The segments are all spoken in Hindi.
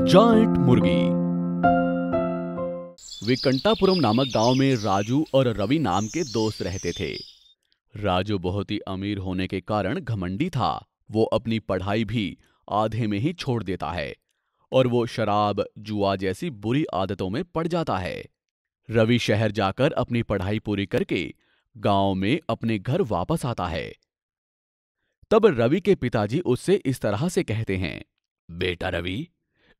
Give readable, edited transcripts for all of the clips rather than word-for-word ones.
जायंट मुर्गी। विकंटापुरम नामक गांव में राजू और रवि नाम के दोस्त रहते थे। राजू बहुत ही अमीर होने के कारण घमंडी था। वो अपनी पढ़ाई भी आधे में ही छोड़ देता है और वो शराब, जुआ जैसी बुरी आदतों में पड़ जाता है। रवि शहर जाकर अपनी पढ़ाई पूरी करके गांव में अपने घर वापस आता है। तब रवि के पिताजी उससे इस तरह से कहते हैं, बेटा रवि,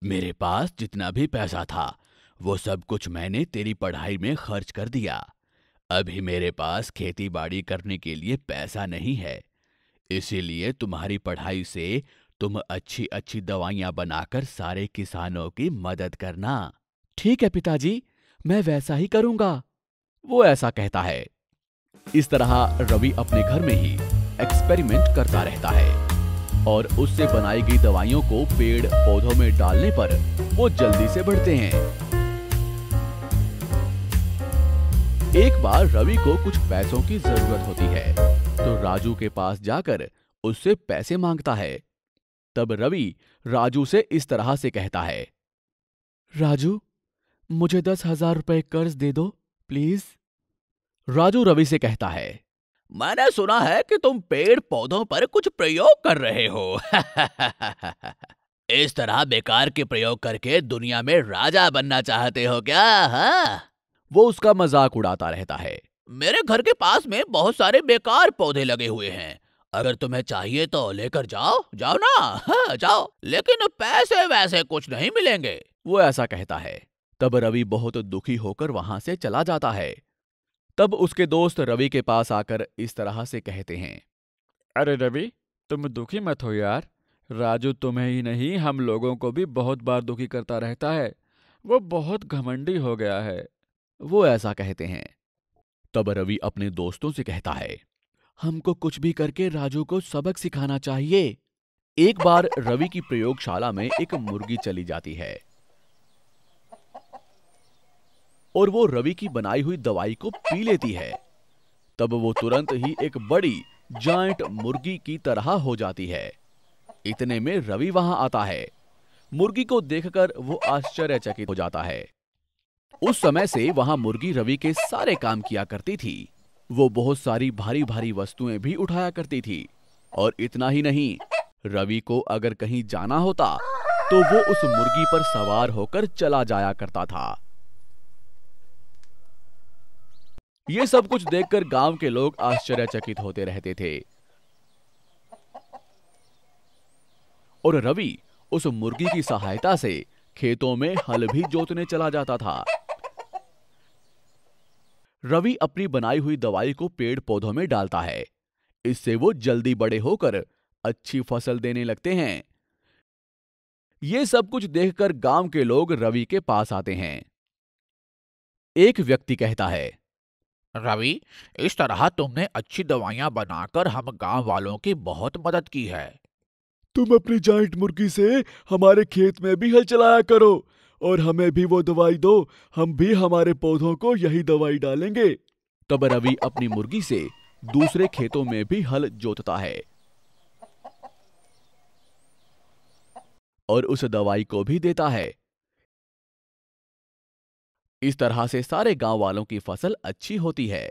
मेरे पास जितना भी पैसा था वो सब कुछ मैंने तेरी पढ़ाई में खर्च कर दिया। अभी मेरे पास खेती बाड़ी करने के लिए पैसा नहीं है, इसीलिए तुम्हारी पढ़ाई से तुम अच्छी अच्छी दवाइयां बनाकर सारे किसानों की मदद करना। ठीक है पिताजी, मैं वैसा ही करूंगा, वो ऐसा कहता है। इस तरह रवि अपने घर में ही एक्सपेरिमेंट करता रहता है और उससे बनाई गई दवाइयों को पेड़ पौधों में डालने पर वो जल्दी से बढ़ते हैं। एक बार रवि को कुछ पैसों की जरूरत होती है तो राजू के पास जाकर उससे पैसे मांगता है। तब रवि राजू से इस तरह से कहता है, राजू, मुझे 10,000 रुपए कर्ज दे दो प्लीज। राजू रवि से कहता है, मैंने सुना है कि तुम पेड़ पौधों पर कुछ प्रयोग कर रहे हो। इस तरह बेकार के प्रयोग करके दुनिया में राजा बनना चाहते हो क्या? हाँ? वो उसका मजाक उड़ाता रहता है। मेरे घर के पास में बहुत सारे बेकार पौधे लगे हुए हैं, अगर तुम्हें चाहिए तो लेकर जाओ, जाओ ना। हाँ, जाओ, लेकिन पैसे वैसे कुछ नहीं मिलेंगे, वो ऐसा कहता है। तब रवि बहुत दुखी होकर वहां से चला जाता है। तब उसके दोस्त रवि के पास आकर इस तरह से कहते हैं, अरे रवि, तुम दुखी मत हो यार। राजू तुम्हें ही नहीं हम लोगों को भी बहुत बार दुखी करता रहता है। वो बहुत घमंडी हो गया है। वो ऐसा कहते हैं। तब रवि अपने दोस्तों से कहता है, हमको कुछ भी करके राजू को सबक सिखाना चाहिए। एक बार रवि की प्रयोगशाला में एक मुर्गी चली जाती है और वो रवि की बनाई हुई दवाई को पी लेती है। तब वो तुरंत ही एक बड़ी जायंट मुर्गी की तरह हो जाती है। इतने में रवि वहां आता है। मुर्गी को देखकर वो आश्चर्यचकित हो जाता है। उस समय से वहां मुर्गी रवि के सारे काम किया करती थी। वो बहुत सारी भारी भारी वस्तुएं भी उठाया करती थी। और इतना ही नहीं, रवि को अगर कहीं जाना होता तो वो उस मुर्गी पर सवार होकर चला जाया करता था। ये सब कुछ देखकर गांव के लोग आश्चर्यचकित होते रहते थे और रवि उस मुर्गी की सहायता से खेतों में हल भी जोतने चला जाता था। रवि अपनी बनाई हुई दवाई को पेड़ पौधों में डालता है। इससे वो जल्दी बड़े होकर अच्छी फसल देने लगते हैं। ये सब कुछ देखकर गांव के लोग रवि के पास आते हैं। एक व्यक्ति कहता है, रवि, इस तरह तुमने अच्छी दवाइयां बनाकर हम गांव वालों की बहुत मदद की है। तुम अपनी जायंट मुर्गी से हमारे खेत में भी हल चलाया करो और हमें भी वो दवाई दो। हम भी हमारे पौधों को यही दवाई डालेंगे। तब रवि अपनी मुर्गी से दूसरे खेतों में भी हल जोतता है और उस दवाई को भी देता है। इस तरह से सारे गांव वालों की फसल अच्छी होती है।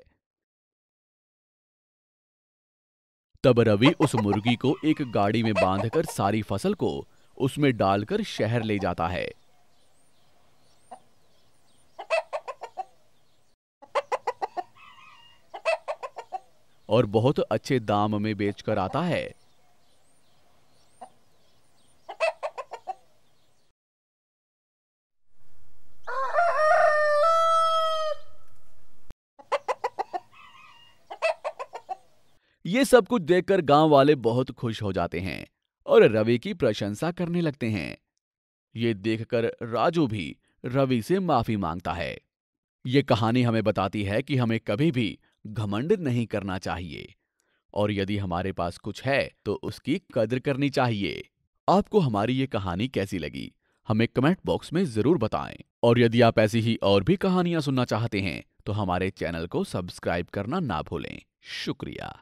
तब रवि उस मुर्गी को एक गाड़ी में बांधकर सारी फसल को उसमें डालकर शहर ले जाता है। और बहुत अच्छे दाम में बेचकर आता है। ये सब कुछ देखकर गांव वाले बहुत खुश हो जाते हैं और रवि की प्रशंसा करने लगते हैं। ये देखकर राजू भी रवि से माफी मांगता है। ये कहानी हमें बताती है कि हमें कभी भी घमंड नहीं करना चाहिए और यदि हमारे पास कुछ है तो उसकी कद्र करनी चाहिए। आपको हमारी ये कहानी कैसी लगी, हमें कमेंट बॉक्स में जरूर बताएं। और यदि आप ऐसी ही और भी कहानियां सुनना चाहते हैं तो हमारे चैनल को सब्सक्राइब करना ना भूलें। शुक्रिया।